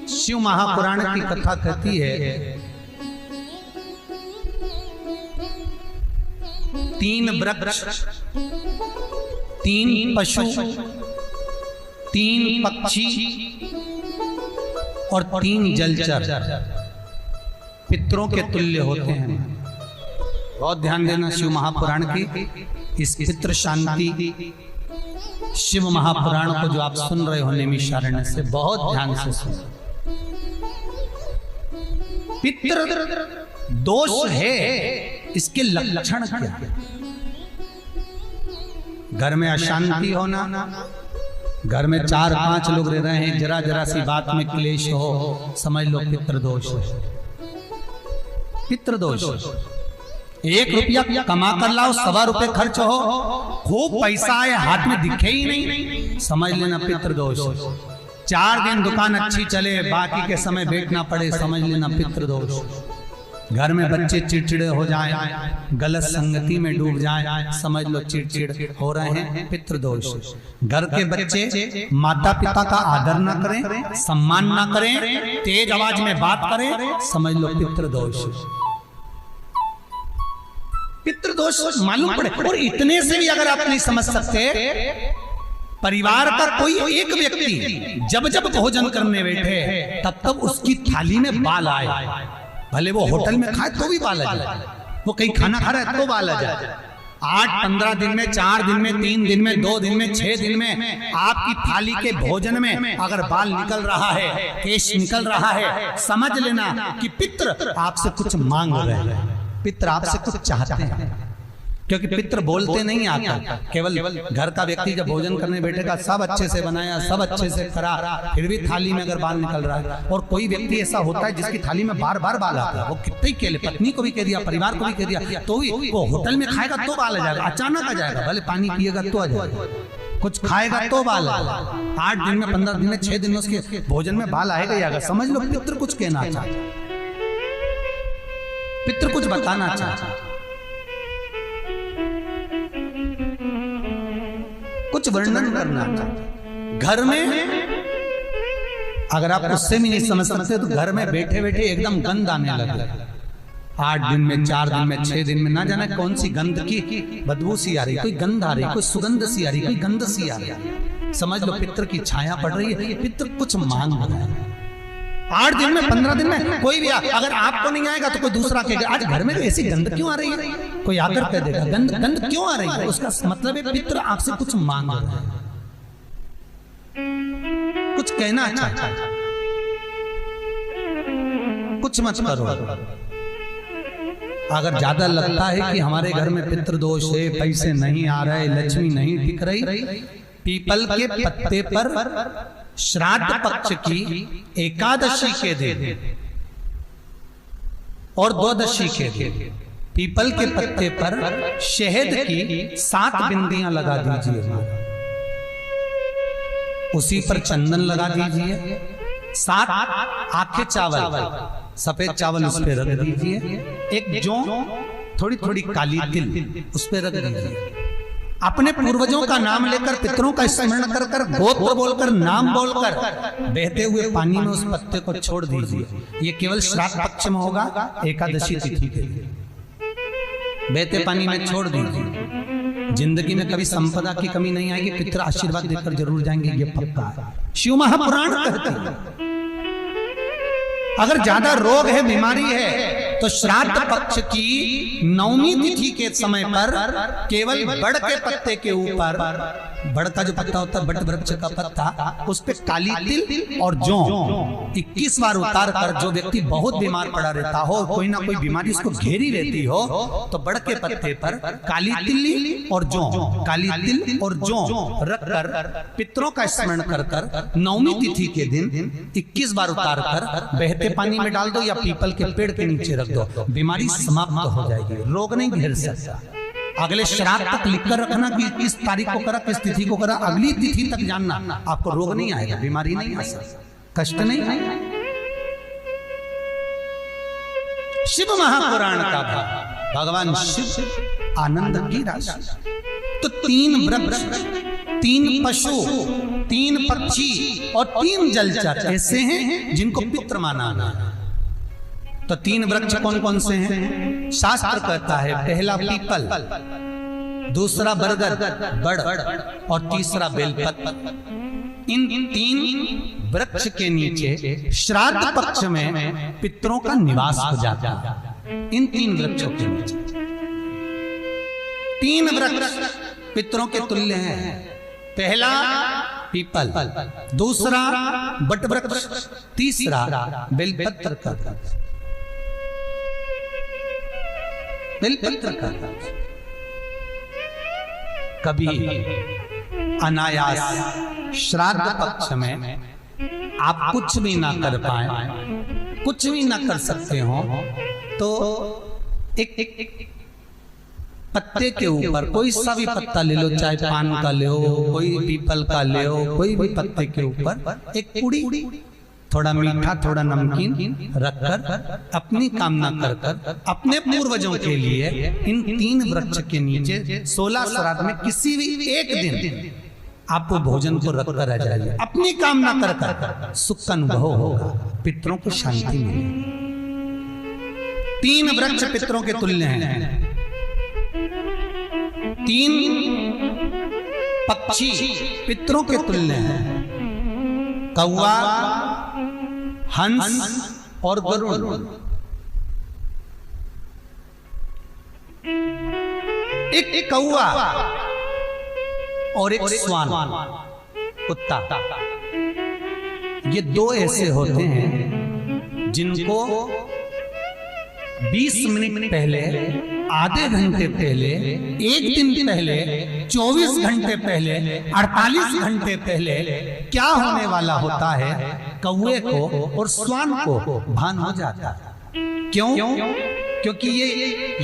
शिव महापुराण की कथा कहती है, 3 वृक्ष, 3 पशु, 3 पक्षी और 3 जलचर पितरों के तुल्य होते हैं। बहुत ध्यान देना शिव महापुराण की इस पितृ शांति शिव महापुराण को जो आप सुन रहे हो नैमिषारण्य से, बहुत ध्यान से सुनो। पितृ दोष है, इसके लक्षण क्या है? घर में अशांति होना, घर में 4-5 लोग रह रहे हैं, जरा जरा सी बात में क्लेश हो, समझ लो पितृदोष है। पितृदोष, 1 रुपया कमा कर लाओ, 1.25 रुपए खर्च हो, खूब पैसा आए हाथ में दिखे ही नहीं, समझ लेना पितृदोष। 4 दिन दुकान अच्छी चले, बाकी के समय बैठना पड़े, समझ लेना पितृदोष। घर में बच्चे चिड़चिड़े हो जाएं, गलत संगति में डूब जाएं, समझ लो चिड़चिड़ हो रहे हैं, पितृदोष। घर के बच्चे माता पिता का आदर ना करें, सम्मान ना करें, तेज आवाज में बात करें, समझ लो पितृदोष। पितृदोष मालूम पड़े। और इतने से भी अगर आप नहीं समझ सकते, परिवार का कोई एक व्यक्ति जब जब भोजन करने बैठे तब तब उसकी थाली में बाल आए, भले वो होटल में खाए तो भी बाल आ जाए, वो कहीं खाना खा रहा है तो बाल आ जाए। 8-15 दिन में, 4 दिन में, 3 दिन में, 2 दिन में, 6 दिन में आपकी थाली के भोजन में अगर बाल निकल रहा है, केश निकल रहा है, समझ लेना कि पितृ आपसे कुछ मांग रहे हैं, पितृ आपसे कुछ चाहते हैं। क्योंकि पितृ बोलते नहीं आता, केवल घर का व्यक्ति जब भोजन करने बैठेगा, सब अच्छे से बनाया, सब अच्छे से करा, फिर भी थाली में अगर बाल निकल रहा है। और कोई व्यक्ति ऐसा होता है जिसकी थाली में बार बार बाल आता है, वो कितने के लिए, पत्नी को भी कह दिया, परिवार को भी कह दिया, तो भी वो होटल में खाएगा तो बाल आ जाएगा, अचानक आ जाएगा, भले पानी पिएगा तो आ जाएगा, कुछ खाएगा तो बाल आएगा। 8 दिन में, 15 दिन में, 6 दिन में उसके भोजन में बाल आएगा ही आएगा। समझ लो पितृ कुछ कहना चाहता, पितृ कुछ बताना चाहता, कुछ वर्णन करना चाहता। घर में अगर आप उससे भी नहीं समझ सकते तो घर में बैठे बैठे एकदम गंध आने लगे। 8 दिन में, 4 दिन में, 6 दिन में, ना जाने कौन सी गंध की बदबू सी आ रही, कोई गंध आ रही, कोई सुगंध सी आ रही, कोई गंध सी आ रही। समझ लो पितृ की छाया पड़ रही है, पितृ कुछ मांग रहा है। 8 दिन में, 15 दिन में कोई भी अगर आपको नहीं आएगा तो कोई दूसरा कहेगा, आज घर में ऐसी गंध क्यों आ रही है, कोई आकर कह देगा गंध क्यों आ रही है। उसका मतलब है पितृ आपसे कुछ मांग रहा है, कुछ कहना चाहता है, कुछ मत करो। अगर ज्यादा लगता है कि हमारे घर में पितृदोष है, पैसे नहीं आ रहे, लक्ष्मी नहीं टिक रही, पीपल के पत्ते पर श्राद्ध पक्ष की एकादशी के दिन और द्वादशी के दिन पीपल के पत्ते पर शहद की 7 बिंदियां लगा दीजिए, उसी पर चंदन लगा दीजिए, 7 आखे चावल, सफेद चावल उस पर रख दीजिए, एक जौ, थोड़ी थोड़ी काली तिल उस पर रख दीजिए। अपने पूर्वजों का नाम लेकर, पितरों का स्मरण कर कर, गोत्र बोलकर, नाम बोलकर बहते हुए पानी में उस पत्ते को छोड़ दीजिए। ये केवल श्राद्ध पक्ष में होगा, एकादशी तिथि के लिए बहते पानी में छोड़ दीजिए। जिंदगी में कभी संपदा की कमी नहीं आएगी, पितर आशीर्वाद देकर जरूर जाएंगे, ये पक्का है। शिव महापुराण कहते हैं अगर ज्यादा रोग है, बीमारी है, तो श्राद्ध पक्ष की 9वीं तिथि के समय पर केवल बड़ के पत्ते के ऊपर, बड़ का जो पत्ता होता है, बट वृक्ष का पत्ता, उस पे काली तिल और जौ 21 बार उतार कर, जो व्यक्ति बहुत बीमार पड़ा रहता हो, कोई ना कोई बीमारी उसको घेरी रहती हो, तो बड़ के पत्ते पर काली तिल और जौ, काली तिल और जौ रख कर पितरों का स्मरण कर कर 9वीं तिथि के दिन 21 बार उतार कर बहते पानी में डाल दो या पीपल के पेड़ के नीचे रख दो, बीमारी समाप्त हो जाएगी, रोग नहीं घेर सकता। अगले श्राद्ध तक लिखकर रखना कि किस तारीख को करा, किस तिथि को करा, अगली तिथि तक जानना, आपको रोग नहीं आएगा, बीमारी नहीं आ सकती, कष्ट नहीं आएगा। शिव महापुराण का भाग, भगवान शिव आनंद की राशि। तो 3 वृक्ष 3 पशु, 3 पक्षी और 3 जलचर ऐसे हैं जिनको पितृ माना है। तो 3 वृक्ष कौन कौन से हैं? शास्त्र कहता है पहला पीपल, दूसरा बरगद बड़ और तीसरा बेलपत्र। इन 3 वृक्ष के नीचे श्राद्ध पक्ष में पितरों का निवास हो जाता है। इन 3 वृक्षों के नीचे 3 वृक्ष पितरों के तुल्य हैं। पहला पीपल, दूसरा बट वृक्ष, तीसरा बेलपत्र का बेलपत्र का। कभी अनायास श्राद्ध पक्ष में आप कुछ भी ना कर पाए, कुछ भी ना कर सकते हो, तो एक पत्ते के ऊपर कोई सा भी पत्ता ले लो, चाहे पान का ले लो, कोई पीपल का ले लो, कोई भी पत्ते के ऊपर एक पुड़ी, थोड़ा मीठा थोड़ा नमकीन रखकर अपनी कामना कर अपने पूर्वजों के लिए इन 3 वृक्ष के नीचे 16 श्राद्ध में किसी भी एक दिन आप वो भोजन को रखकर आ जाइए। अपनी कामना कर सुख का अनुभव होगा, पितरों को शांति मिलेगी। 3 वृक्ष पितरों के तुल्य हैं। 3 पक्षी पितरों के तुल्य हैं। कौवा, हंस और गरुड़। एक कौवा और एक श्वान, कुत्ता, ये 2 ऐसे होते हैं जिनको 20 मिनट पहले, आधे घंटे पहले, 1 दिन पहले, 24 घंटे पहले, 48 घंटे पहले क्या होने वाला होता है, कौवे को और श्वान को भान हो जाता है। क्यों? क्योंकि ये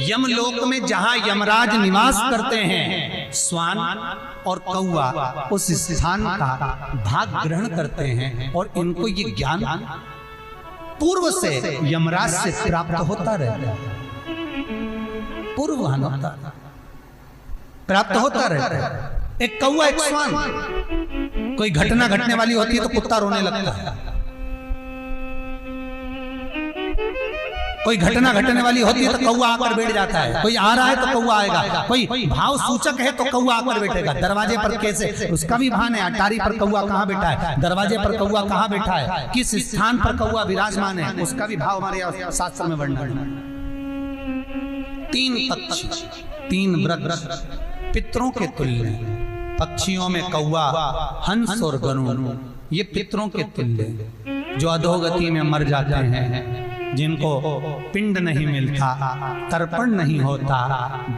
यमलोक में जहां यमराज निवास करते हैं, श्वान और कौवा उस स्थान का भाग ग्रहण करते हैं और इनको ये ज्ञान पूर्व से यमराज से प्राप्त होता रहता है। पूर्वान होता प्राप्त होता रहता है। एक कौवा, एक श्वान, कोई घटना घटने वाली होती है तो कुत्ता रोने लगता है। कोई घटना घटने वाली होती है तो कौवा आकर बैठ जाता है। कोई आ रहा है तो कौवा आएगा। कोई भाव सूचक है तो कौवा आकर बैठेगा। दरवाजे पर कैसे, उसका भी भान है। अटारी पर कौवा कहाँ बैठा है, दरवाजे पर कौवा कहाँ बैठा है, किस स्थान पर कौवा विराजमान है, उसका भी भाव हमारे शास्त्र में वर्णन है। 3 पक्षी, 3 वृक्ष पितरों के तुल्य हैं। पक्षियों में कौवा, हंस और गरुड़, ये पितरों के तुल्य, जो अधोगति में मर जाते हैं, जिनको पिंड नहीं मिलता, तर्पण नहीं होता,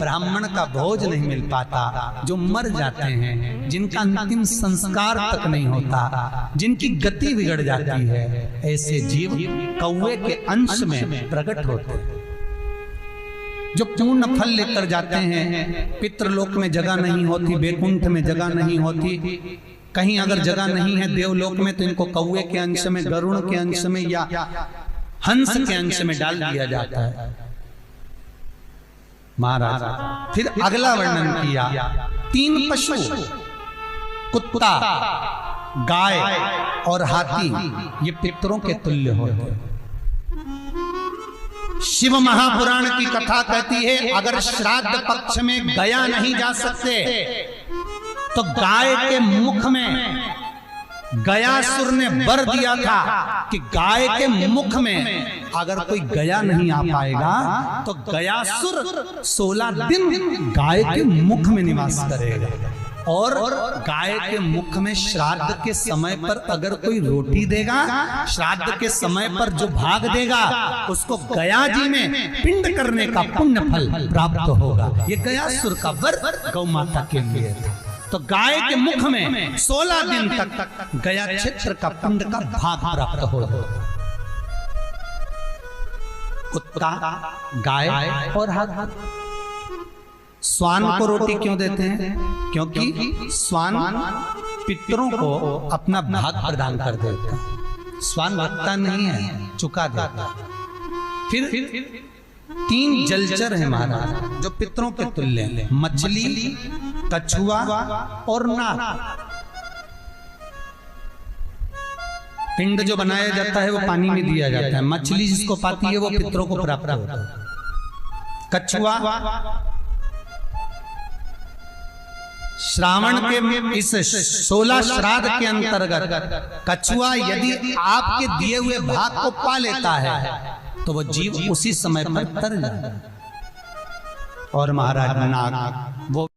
ब्राह्मण का भोज नहीं मिल पाता, जो मर जाते हैं, जिनका अंतिम संस्कार तक नहीं होता, जिनकी गति बिगड़ जाती है, ऐसे जीव कौवे के अंश में प्रकट होते हैं, जो पूर्ण फल लेकर जाते हैं। पितृलोक में जगह नहीं होती, बैकुंठ में जगह नहीं होती, कहीं अगर जगह नहीं है देवलोक में, तो इनको कौवे के अंश में, गरुड़ के अंश में या हंस के अंश में डाल दिया जाता है। महाराज फिर अगला वर्णन किया, 3 पशु, कुत्ता, गाय और हाथी, ये पितरों के तुल्य होते हैं। शिव महापुराण की कथा कहती है, अगर श्राद्ध पक्ष में गया नहीं जा सकते तो गाय के मुख में गयासुर ने वर दिया था कि गाय के मुख में अगर कोई गया नहीं आ पाएगा तो गयासुर 16 दिन गाय के मुख में निवास करेगा। और गाय के मुख में श्राद्ध के समय पर अगर कोई रोटी देगा, श्राद्ध के समय पर जो भाग देगा, उसको गया जी में पिंड करने का पुण्य फल प्राप्त होगा। ये गयासुर का वर गौ माता के लिए था। तो गाय के मुख में 16 दिन तक गया क्षेत्र का पिंड का भाग प्राप्त होगा। कुत्ता, गाय और हाथी। श्वान को रोटी क्यों देते हैं? क्योंकि श्वान पितरों को अपना भाग प्रदान कर देता। श्वान रखता नहीं है, चुका देता। फिर 3 जलचर है महाराज जो पितरों के तुल्य हैं। मछली, कछुआ और नाग। पिंड जो बनाया जाता है वो पानी में दिया जाता है, मछली जिसको पाती है वो पितरों को प्राप्त होता है। कछुआ श्रावण के इस 16 श्राद्ध के अंतर्गत कछुआ यदि आपके दिए हुए भाग को पा लेता है तो वो जीव उसी समय पर तर जाता है। और महाराज नाग वो